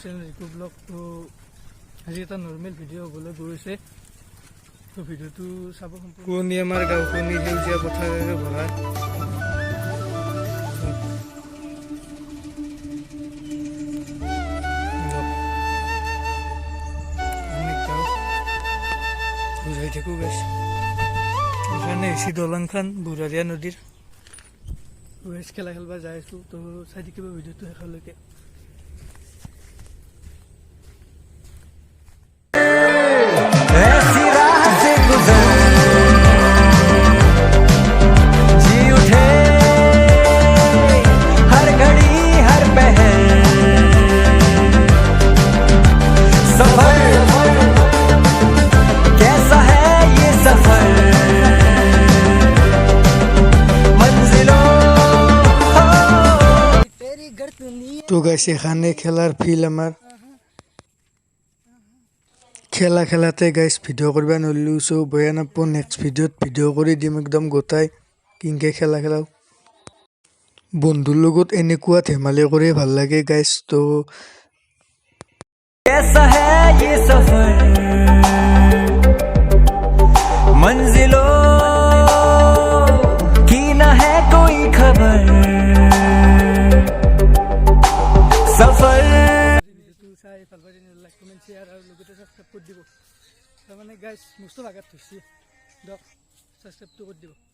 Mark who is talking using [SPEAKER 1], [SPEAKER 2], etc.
[SPEAKER 1] channel रिकु blog तो आज এটা নৰ্মেল ভিডিঅ' হ'বলৈ গৈছে তো ভিডিঅ'টো চাব সম্পূৰ্ণ কোনি আমাৰ গাঁওখনি সেউজীয়া পথাৰেৰে ভৰা বুঝাই থাকো গাইছ এখানে এসি দলংখান বুঢ়াৰিয়া নদীৰ ওয়েস খেলা খেলবা যাই আছো তো চাই থাকিব ভিডিঅ'টো শেষলৈকে তো গাইস এখানে খেলার ফিল আমার খেলা খেলাতে গাইস ভিডিও করবা নলু সো বয়া নাপো নেক্সট ভিডিওত ভিডিও কৰি দিম একদম গোটাই কিংকে খেলা খেলাও বন্ধুৰ লগত এনেকুৱা ধেমালি কৰি ভাল লাগে গাইস তো कैसा है ये सफर मंजिलों की ना है कोई खबर सफर চাই ভাল পাই লাইক কমেন্ট শেয়ার আৰু লগতে সাবস্ক্রাইব কৰি দিব তাৰমানে গাইস মুস্ত লাগাত থৈছি দক সাবস্ক্রাইবটো কৰি দিব